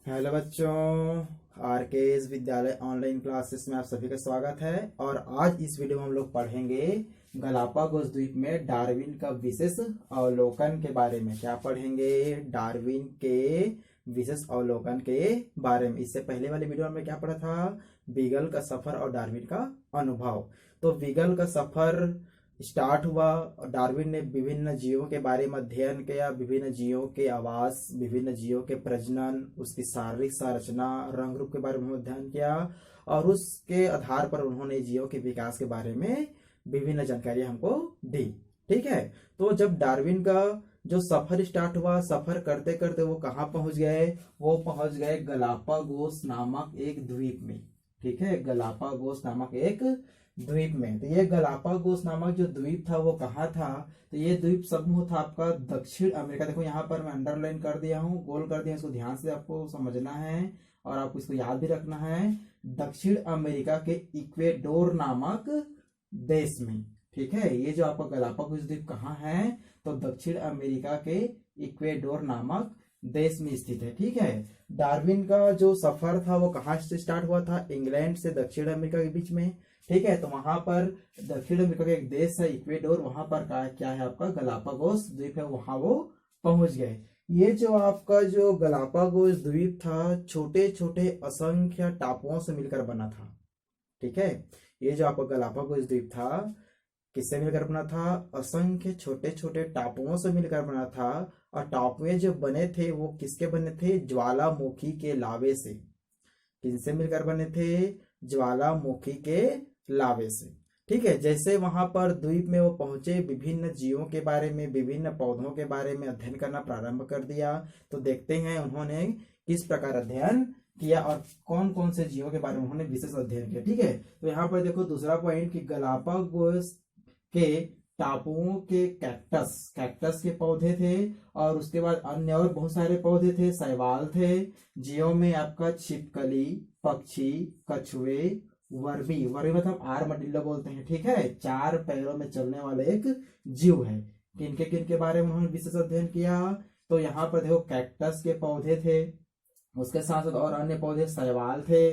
Hello बच्चों, are के S विद्यालय ऑनलाइन क्लासेस में आप सभी का स्वागत है। और आज इस वीडियो में हम लोग पढ़ेंगे गलापागोस द्वीप में डार्विन का विशेष अवलोकन के बारे में। क्या पढ़ेंगे? डार्विन के विशेष अवलोकन के बारे में। इससे पहले वाले वीडियो में क्या पढ़ा था? बीगल का सफर और डार्विन का अनुभव। तो बीगल का सफर स्टार्ट हुआ और डार्विन ने विभिन्न जीवों के बारे में अध्ययन किया, विभिन्न जीवों के आवास, विभिन्न जीवों के प्रजनन, उसकी शारीरिक संरचना, रंग रूप के बारे में अध्ययन किया और उसके आधार पर उन्होंने जीवों के विकास के बारे में विभिन्न जानकारी हमको दी। ठीक है। तो जब डार्विन का जो सफर स्टार्ट हुआ, सफर करते करते वो कहाँ पहुंच गए? वो पहुंच गए गलापागोस नामक एक द्वीप में। ठीक है, गलापागोस नामक एक द्वीप में। तो ये गलापागोस नामक जो द्वीप था वो कहाँ था? तो ये द्वीप समूह था आपका दक्षिण अमेरिका। देखो यहाँ पर मैं अंडरलाइन कर दिया हूँ, गोल कर दिया, इसको ध्यान से आपको समझना है और आपको इसको याद भी रखना है। दक्षिण अमेरिका के इक्वेडोर नामक देश में। ठीक है, ये जो आपका गलापागोस द्वीप कहाँ है? तो दक्षिण अमेरिका के इक्वेडोर नामक देश में स्थित है। ठीक है। डार्विन का जो सफर था वो कहाँ से स्टार्ट हुआ था? इंग्लैंड से दक्षिण अमेरिका के बीच में। ठीक है। तो वहां पर दक्षिण अमेरिका का एक देश है इक्वेडोर, वहां पर क्या है आपका गलापागोस द्वीप है, वहां वो पहुंच गए। ये जो आपका जो गलापागोस द्वीप था छोटे छोटे असंख्य टापुओं से मिलकर बना था। ठीक है। ये जो आपका गलापागोस द्वीप था किससे मिलकर बना था? असंख्य छोटे छोटे टापुओं से मिलकर बना था। और टापुए जो बने थे वो किसके बने थे? ज्वालामुखी के लावे से। किनसे मिलकर बने थे? ज्वालामुखी के लावे से। ठीक है। जैसे वहां पर द्वीप में वो पहुंचे, विभिन्न जीवों के बारे में, विभिन्न पौधों के बारे में अध्ययन करना प्रारंभ कर दिया। तो देखते हैं उन्होंने किस प्रकार अध्ययन किया और कौन कौन से जीवों के बारे में उन्होंने विशेष अध्ययन किया। ठीक है। तो यहाँ पर देखो दूसरा पॉइंट कि गलापागोस के टापुओं के कैक्टस के पौधे थे और उसके बाद अन्य और बहुत सारे पौधे थे, शैवाल थे। जीवों में आपका छिपकली, पक्षी, कछुए, वर्मी मतलब आर्मडिल्लो बोलते हैं। ठीक है, 4 पैरों में चलने वाले एक जीव है। किनके बारे में उन्होंने विशेष अध्ययन किया? तो यहाँ पर देखो कैक्टस के पौधे थे, उसके साथ साथ और अन्य पौधे, शैवाल थे,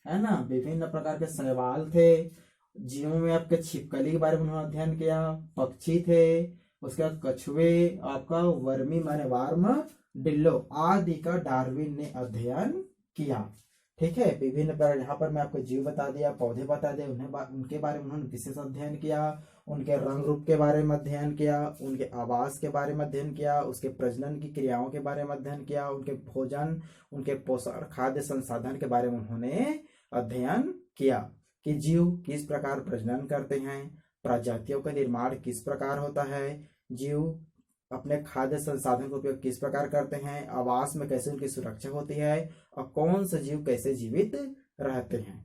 है ना, विभिन्न प्रकार के शैवाल थे। जीवों में आपके छिपकली के बारे में उन्होंने अध्ययन किया, पक्षी थे, उसके बाद कछुए, आपका वर्मी माने वार्म डिल्लो आदि का डार्विन ने अध्ययन किया। ठीक है। विभिन्न प्रकार, यहाँ पर मैं आपको जीव बता दिया, पौधे बता दिए, उनके बारे में उन्होंने विशेष अध्ययन किया, उनके रंग रूप के बारे में अध्ययन किया, उनके आवास के बारे में अध्ययन किया, उसके प्रजनन की क्रियाओं के बारे में अध्ययन किया, उनके भोजन, उनके पोषण, खाद्य संसाधन के बारे में उन्होंने अध्ययन किया कि जीव किस प्रकार प्रजनन करते हैं, प्रजातियों का निर्माण किस प्रकार होता है, जीव अपने खाद्य संसाधन का उपयोग किस प्रकार करते हैं, आवास में कैसे उनकी सुरक्षा होती है और कौन से जीव कैसे जीवित रहते हैं।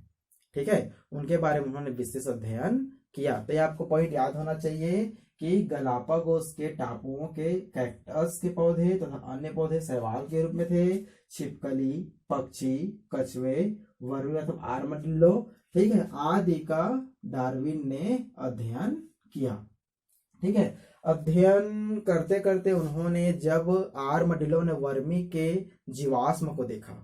ठीक है, उनके बारे में उन्होंने विशेष अध्ययन किया। तो ये आपको पॉइंट याद होना चाहिए कि गलापागोस के टापुओं के कैक्टस के पौधे तथा अन्य पौधे शैवाल के रूप में थे, छिपकली, पक्षी, कछुए, वर्मी मतलब आर्मडिल्लो, ठीक है, आदि का डार्विन ने अध्ययन किया। ठीक है। अध्ययन करते करते उन्होंने जब आर्मडिलो ने वर्मी के जीवाश्म को देखा,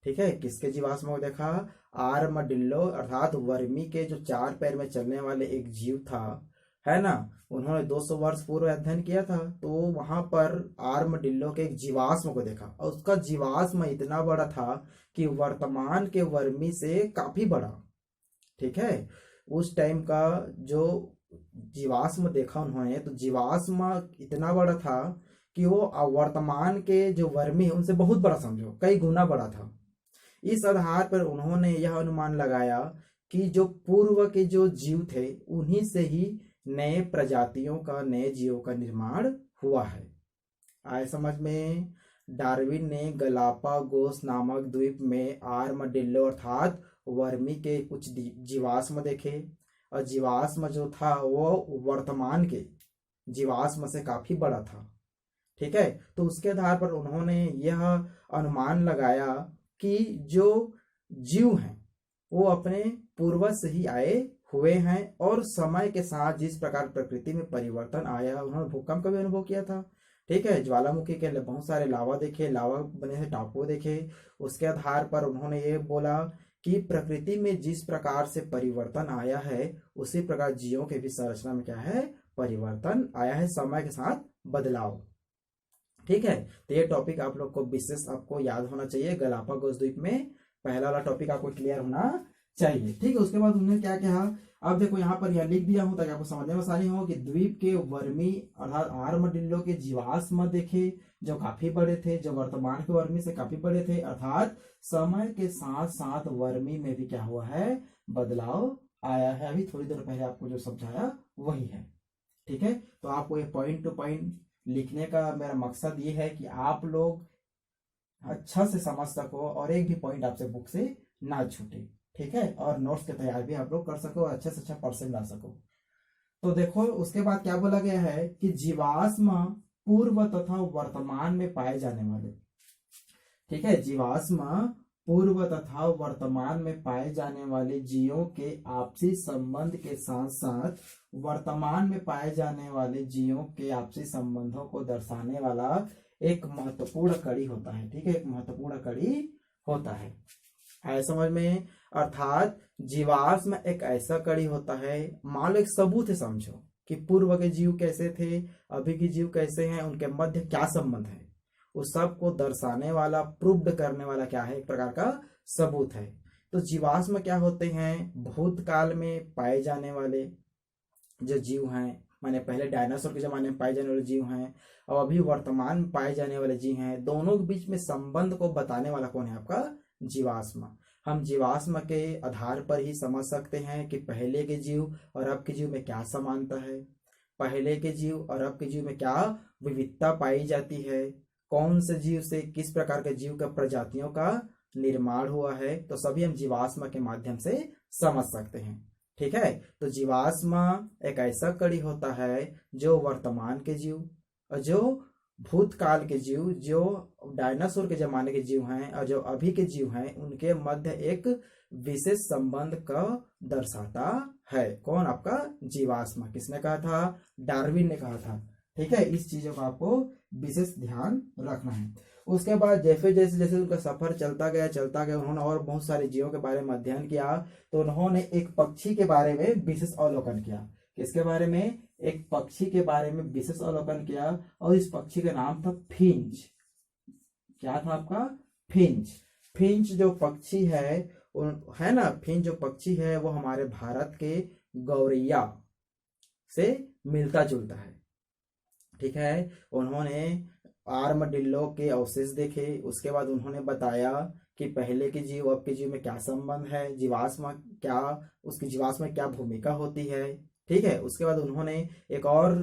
ठीक है, किसके जीवाश्म को देखा? आर्मडिल्लो अर्थात वर्मी के जो 4 पैर में चलने वाले एक जीव था, है ना, उन्होंने 200 वर्ष पूर्व अध्ययन किया था। तो वहां पर आर्मडिल्लो के एक जीवाश्म को देखा और उसका जीवाश्म इतना बड़ा था कि वर्तमान के वर्मी से काफी बड़ा। ठीक है। उस टाइम का जो जीवाश्म देखा उन्होंने, तो जीवाश्म इतना बड़ा था कि वो वर्तमान के जो वर्मी है उनसे बहुत बड़ा, समझो कई गुना बड़ा था। इस आधार पर उन्होंने यह अनुमान लगाया कि जो पूर्व के जो जीव थे उन्हीं से ही नए प्रजातियों का, नए जीवों का निर्माण हुआ है। आए समझ में? डार्विन ने गलापागोस नामक द्वीप में आर्मडिल्लो अर्थात वर्मी के कुछ जीवाश्म देखे और जीवाश्म जो था वो वर्तमान के जीवाश्म से काफी बड़ा था। ठीक है। तो उसके आधार पर उन्होंने यह अनुमान लगाया कि जो जीव हैं वो अपने पूर्वज से ही आए हुए हैं और समय के साथ जिस प्रकार प्रकृति में परिवर्तन आया, उन्होंने भूकंप का भी अनुभव किया था, ठीक है, ज्वालामुखी के बहुत सारे लावा देखे, लावा बने हुए टापू देखे। उसके आधार पर उन्होंने ये बोला कि प्रकृति में जिस प्रकार से परिवर्तन आया है उसी प्रकार जीवों के भी संरचना में क्या है, परिवर्तन आया है, समय के साथ बदलाव। ठीक है, तो ये टॉपिक आप लोग को विशेष आपको याद होना चाहिए। गलापागोस द्वीप में पहला वाला टॉपिक आपको क्लियर होना चाहिए। ठीक है, उसके बाद उन्होंने क्या कहा, अब देखो यहाँ पर यह लिख दिया हूं ताकि आपको समझने में आसानी हो कि द्वीप के वर्मी अर्थात आर्मडिल्लो के जीवाश्म देखे जो काफी बड़े थे, जो वर्तमान के वर्मी से काफी बड़े थे, अर्थात समय के साथ साथ वर्मी में भी क्या हुआ है, बदलाव आया है। अभी थोड़ी देर पहले आपको जो समझाया वही है। ठीक है, तो आपको ये पॉइंट टू पॉइंट लिखने का मेरा मकसद ये है कि आप लोग अच्छा से समझ सको और एक भी पॉइंट आपसे बुक से ना छूटे। ठीक है, और नोट्स के तैयार भी आप लोग कर सको, अच्छे से अच्छा परसेंट ला सको। तो देखो उसके बाद क्या बोला गया है कि जीवाश्म पूर्व तथा वर्तमान में पाए जाने वाले, ठीक है, जीवाश्म पूर्व तथा वर्तमान में पाए जाने वाले जीवों के आपसी संबंध के साथ साथ वर्तमान में पाए जाने वाले जीवों के आपसी संबंधों को दर्शाने वाला एक महत्वपूर्ण कड़ी होता है। ठीक है, एक महत्वपूर्ण कड़ी होता है, आए समझ में। अर्थात जीवाश्म एक ऐसा कड़ी होता है, मान लो एक सबूत है, समझो कि पूर्व के जीव कैसे थे, अभी के जीव कैसे हैं, उनके मध्य क्या संबंध है, उस सब को दर्शाने वाला, प्रूव्ड करने वाला क्या है, एक प्रकार का सबूत है। तो जीवाश्म क्या होते हैं, भूतकाल में पाए जाने वाले जो जीव हैं, माने पहले डायनासोर के जमाने में पाए जाने वाले जीव हैं और अभी वर्तमान में पाए जाने वाले जीव हैं, दोनों के बीच में संबंध को बताने वाला कौन है, आपका जीवाश्म। हम जीवाश्म के आधार पर ही समझ सकते हैं कि पहले के जीव और अब के जीव में क्या समानता है, पहले के जीव और अब के जीव में क्या विविधता पाई जाती है, कौन से जीव से किस प्रकार के जीव का प्रजातियों का निर्माण हुआ है, तो सभी हम जीवाश्म के माध्यम से समझ सकते हैं। ठीक है, तो जीवाश्म एक ऐसा कड़ी होता है जो वर्तमान के जीव और जो भूतकाल के जीव, जो डायनासोर के जमाने के जीव हैं और जो अभी के जीव हैं, उनके मध्य एक विशेष संबंध का दर्शाता है। कौन, आपका जीवाश्म। किसने कहा था, डार्विन ने कहा था। ठीक है, इस चीजों का आपको विशेष ध्यान रखना है। उसके बाद जैसे जैसे जैसे उनका सफर चलता गया, उन्होंने और बहुत सारे जीवों के बारे में अध्ययन किया, तो उन्होंने एक पक्षी के बारे में विशेष अवलोकन किया। किसके बारे में, एक पक्षी के बारे में विशेष अवलोकन किया, और इस पक्षी का नाम था फिंच। क्या था आपका, फिंच। फिंच जो पक्षी है ना, फिंच जो पक्षी है वो हमारे भारत के गौरैया से मिलता जुलता है। ठीक है, उन्होंने आर्मडिल्लो के अवशेष देखे, उसके बाद उन्होंने बताया कि पहले के जीव अब के जीव में क्या संबंध है, जीवाश्म क्या, उसकी जीवाश्म में क्या भूमिका होती है। ठीक है, उसके बाद उन्होंने एक और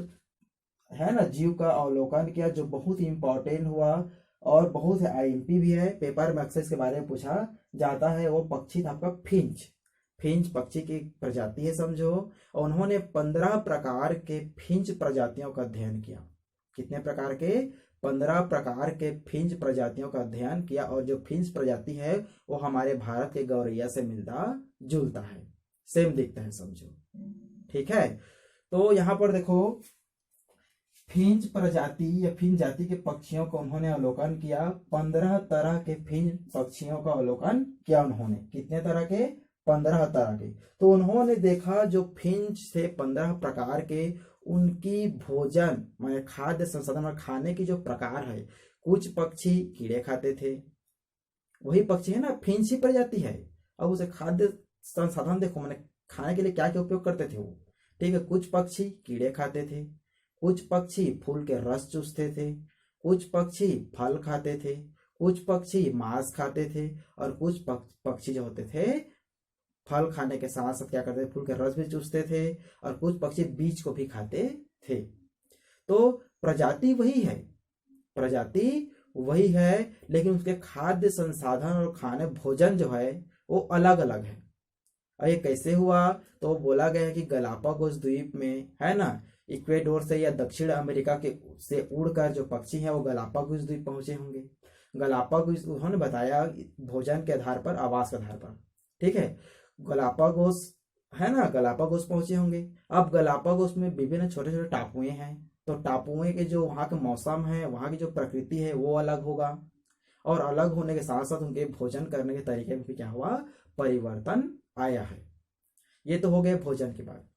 है ना जीव का अवलोकन किया जो बहुत ही इंपॉर्टेंट हुआ और बहुत है आईएमपी भी है, पेपर में अक्सर इसके बारे में पूछा जाता है। वो पक्षी था आपका फिंच। फिंच पक्षी की प्रजाति है, समझो। और उन्होंने 15 प्रकार के फिंच प्रजातियों का अध्ययन किया। कितने प्रकार के, 15 प्रकार के फिंच प्रजातियों का अध्ययन किया, और जो फिंच प्रजाति है वो हमारे भारत के गौरैया से मिलता जुलता है, सेम दिखता है, समझो। ठीक है, तो यहाँ पर देखो फिंच प्रजाति या फिंच जाति के पक्षियों का उन्होंने अवलोकन किया। 15 तरह के फिंच पक्षियों का अवलोकन किया उन्होंने। कितने तरह के, 15 तरह के। तो उन्होंने देखा जो फिंच से 15 प्रकार के, उनकी भोजन माने खाद्य संसाधन और खाने की जो प्रकार है, कुछ पक्षी कीड़े खाते थे, वही पक्षी है ना, फिंच ही प्रजाति है। अब उसे खाद्य संसाधन देखो, माने खाने के लिए क्या क्या उपयोग करते थे वो। ठीक है, कुछ पक्षी कीड़े खाते थे, कुछ पक्षी फूल के रस चूसते थे, कुछ पक्षी फल खाते थे, कुछ पक्षी मांस खाते थे, और कुछ पक्षी जो होते थे फल खाने के साथ साथ क्या करते थे, फूल के रस भी चूसते थे, और कुछ पक्षी बीज को भी खाते थे। तो प्रजाति वही है, प्रजाति वही है, लेकिन उसके खाद्य संसाधन और खाने भोजन जो है वो अलग अलग है। और ये कैसे हुआ, तो बोला गया है कि गलापागोस द्वीप में है ना, इक्वेडोर से या दक्षिण अमेरिका के से उड़कर जो पक्षी हैं वो गलापागोस द्वीप पहुंचे होंगे। गलापागोस उन्होंने बताया भोजन के आधार पर, आवास के आधार पर। ठीक है, गलापागोस है ना, गलापागोस पहुंचे होंगे। अब गलापागोस में विभिन्न छोटे छोटे टापुएं हैं, तो टापुओं के जो वहाँ के मौसम है, वहाँ की जो प्रकृति है वो अलग होगा, और अलग होने के साथ साथ उनके भोजन करने के तरीके में भी क्या हुआ, परिवर्तन आया है। ये तो हो गए भोजन की बात।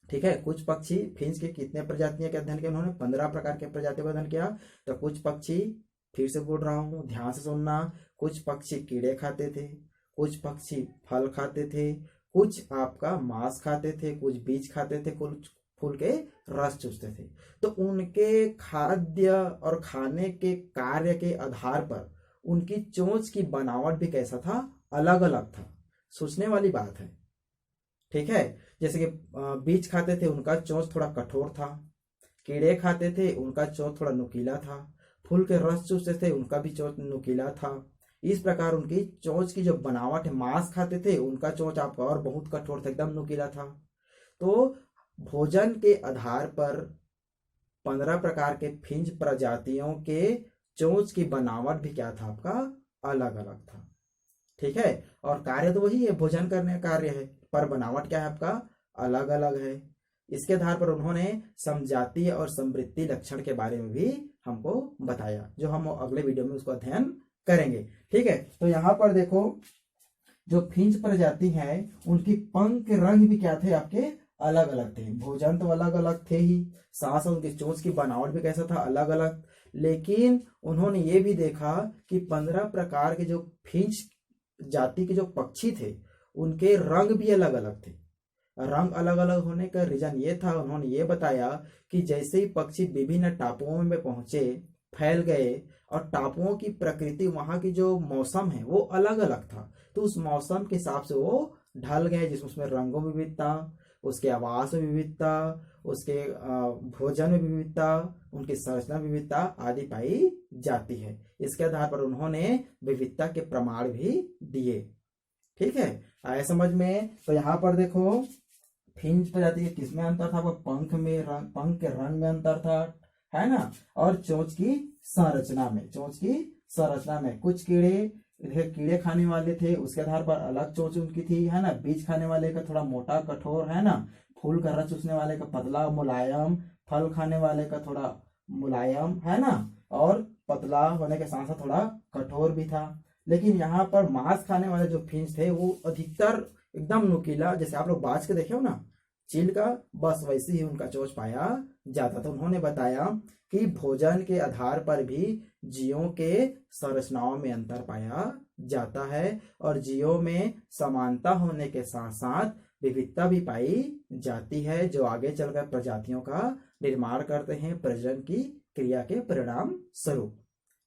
ठीक है, कुछ पक्षी, फिंच के कितने प्रजातियों के अध्ययन किया उन्होंने, 15 प्रकार के प्रजातियों का अध्ययन किया। तो कुछ पक्षी, फिर से बोल रहा हूँ ध्यान से सुनना, कुछ पक्षी कीड़े खाते थे, कुछ पक्षी फल खाते थे, कुछ आपका मांस खाते थे, कुछ बीज खाते थे, कुछ फूल के रस चूसते थे। तो उनके खाद्य और खाने के कार्य के आधार पर उनकी चोंच की बनावट भी कैसा था, अलग अलग था। सोचने वाली बात है। ठीक है, जैसे कि बीज खाते थे, उनका चोंच थोड़ा कठोर था, कीड़े खाते थे, उनका चोंच थोड़ा नुकीला था, फूल के रस चूसते थे, उनका भी चोंच नुकीला था। इस प्रकार उनकी चोंच की जो बनावट है, मांस खाते थे, उनका चोंच आपका और बहुत कठोर था, एकदम नुकीला था। तो भोजन के आधार पर 15 प्रकार के फिंच प्रजातियों के चोंच की बनावट भी क्या था आपका, अलग अलग था। ठीक है, और कार्य तो वही है, भोजन करने का कार्य है, पर बनावट क्या है आपका, अलग अलग है। इसके आधार पर उन्होंने समजातीय और समवृत्ति लक्षण के बारे में भी हमको बताया, जो हम अगले वीडियो में उसको अध्ययन करेंगे। ठीक है, तो यहाँ पर देखो, जो फिंच प्रजाति है उनकी पंख के रंग भी क्या थे आपके, अलग अलग थे। भोजन तो अलग अलग थे ही, साथ साथ उनकी चोंच की बनावट भी कैसा था, अलग अलग। लेकिन उन्होंने ये भी देखा कि 15 प्रकार के जो फिंच जाति के जो पक्षी थे उनके रंग भी अलग अलग थे। रंग अलग अलग होने का रीजन ये था, उन्होंने ये बताया कि जैसे ही पक्षी विभिन्न टापुओं में पहुंचे, फैल गए, और टापुओं की प्रकृति, वहां की जो मौसम है वो अलग अलग था, तो उस मौसम के हिसाब से वो ढल गए, जिसमें उसमें रंगों में विविधता, उसके आवास में विविधता, उसके भोजन में विविधता, उनकी संरचना विविधता आदि पाई जाती है। इसके आधार पर उन्होंने विविधता के प्रमाण भी दिए। ठीक है, आए समझ में। तो यहाँ पर देखो, फिंच प्रजाति के किसमें अंतर था, पंख में, पंख के रंग में अंतर था, है ना, और चोंच की संरचना में, चोंच की संरचना में। कुछ कीड़े खाने वाले थे, उसके आधार पर अलग चोंच उनकी थी, है ना। बीज खाने वाले का थोड़ा मोटा कठोर, है ना। फूल का रस चूसने वाले का पतला मुलायम, फल खाने वाले का थोड़ा मुलायम, है ना, और पतला होने के साथ साथ थोड़ा कठोर भी था। लेकिन यहाँ पर मांस खाने वाले जो फिंच थे वो अधिकतर एकदम नुकीला, जैसे आप लोग बाज के देखे हो ना चील का, बस वैसे ही उनका चोंच पाया जाता था। उन्होंने बताया कि भोजन के आधार पर भी जीवों के संरचनाओं में अंतर पाया जाता है, और जीवों में समानता होने के साथ साथ विविधता भी पाई जाती है, जो आगे चलकर प्रजातियों का निर्माण करते हैं प्रजनन की क्रिया के परिणाम स्वरूप।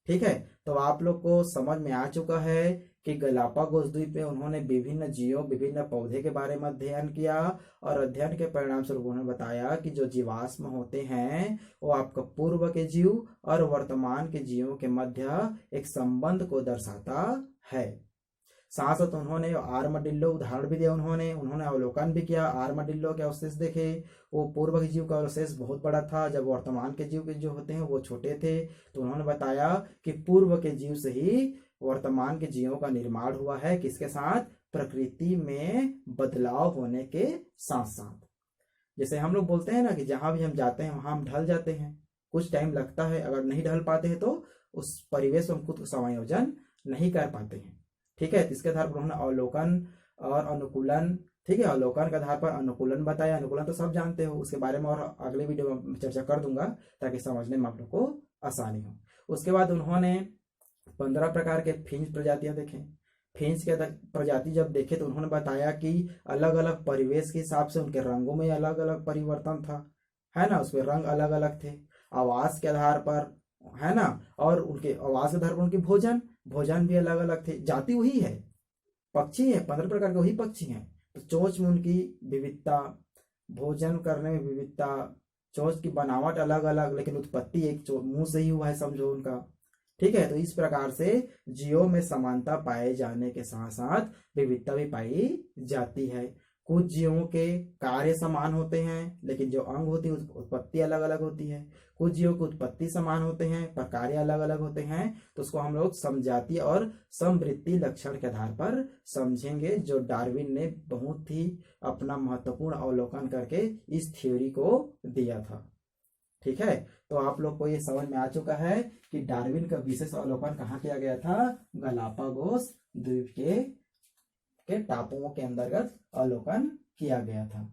ठीक है, तो आप लोग को समझ में आ चुका है कि गलापागोस द्वीप में उन्होंने विभिन्न जीवों, विभिन्न पौधे के बारे में अध्ययन किया, और अध्ययन के परिणाम स्वरूप उन्होंने बताया कि जो जीवाश्म होते हैं वो आपका पूर्व के जीव और वर्तमान के जीवों के मध्य एक संबंध को दर्शाता है। साथ साथ उन्होंने आर्मडिल्लो उदाहरण भी दिया, उन्होंने अवलोकन भी किया, आर्मडिल्लो के अवशेष देखे, वो पूर्व के जीव का अवशेष बहुत बड़ा था, जब वर्तमान के जीव के जो होते हैं वो छोटे थे। तो उन्होंने बताया कि पूर्व के जीव से ही वर्तमान के जीवों का निर्माण हुआ है, किसके साथ, प्रकृति में बदलाव होने के साथ साथ। जैसे हम लोग बोलते हैं ना कि जहां भी हम जाते हैं वहां हम ढल जाते हैं, कुछ टाइम लगता है, अगर नहीं ढल पाते हैं तो उस परिवेश में हम खुद को समायोजन नहीं कर पाते हैं। ठीक है, इसके आधार पर उन्होंने अवलोकन और अनुकूलन, ठीक है, अवलोकन के आधार पर अनुकूलन बताया। अनुकूलन तो सब जानते हो, उसके बारे में और अगले वीडियो में चर्चा कर दूंगा ताकि समझने में आप लोग को आसानी हो। उसके बाद उन्होंने 15 प्रकार के फिंच प्रजातियां देखें। फिंच के प्रजाति जब देखे तो उन्होंने बताया कि अलग अलग परिवेश के हिसाब से उनके रंगों में अलग अलग परिवर्तन था, है ना, उसमें रंग अलग अलग थे, आवाज के आधार पर, है ना, और उनके आवाज के आधार पर उनके भोजन भी अलग अलग थे। जाति वही है, पक्षी है, 15 प्रकार के वही पक्षी हैं, तो चोंच में उनकी विविधता, भोजन करने में विविधता, चोंच की बनावट अलग अलग, लेकिन उत्पत्ति एक मुंह से ही हुआ है समझो उनका। ठीक है, तो इस प्रकार से जीवों में समानता पाए जाने के साथ साथ विविधता भी पाई जाती है। कुछ जीवों के कार्य समान होते हैं, लेकिन जो अंग होती है उत्पत्ति अलग अलग होती है। कुछ जीवों की उत्पत्ति समान होते हैं पर कार्य अलग अलग होते हैं, तो उसको हम लोग समजातीय और समवृत्ति लक्षण के आधार पर समझेंगे, जो डार्विन ने बहुत ही अपना महत्वपूर्ण अवलोकन करके इस थ्योरी को दिया था। ठीक है, तो आप लोग को ये समझ में आ चुका है कि डार्विन का विशेष अवलोकन कहाँ किया गया था, गलापागोस द्वीप के टापुओं के अंतर्गत अवलोकन किया गया था।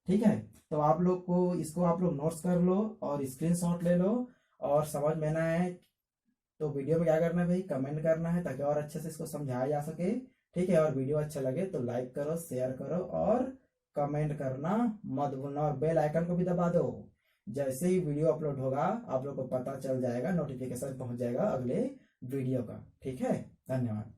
ठीक है, तो आप लोग को इसको आप लोग नोट्स कर लो और स्क्रीनशॉट ले लो, और समझ में ना आए तो वीडियो में क्या करना है भाई, कमेंट करना है ताकि और अच्छे से इसको समझाया जा सके। ठीक है, और वीडियो अच्छा लगे तो लाइक करो, शेयर करो और कमेंट करना मत भूलना, और बेल आइकन को भी दबा दो। जैसे ही वीडियो अपलोड होगा आप लोग को पता चल जाएगा, नोटिफिकेशन पहुंच जाएगा अगले वीडियो का। ठीक है, धन्यवाद।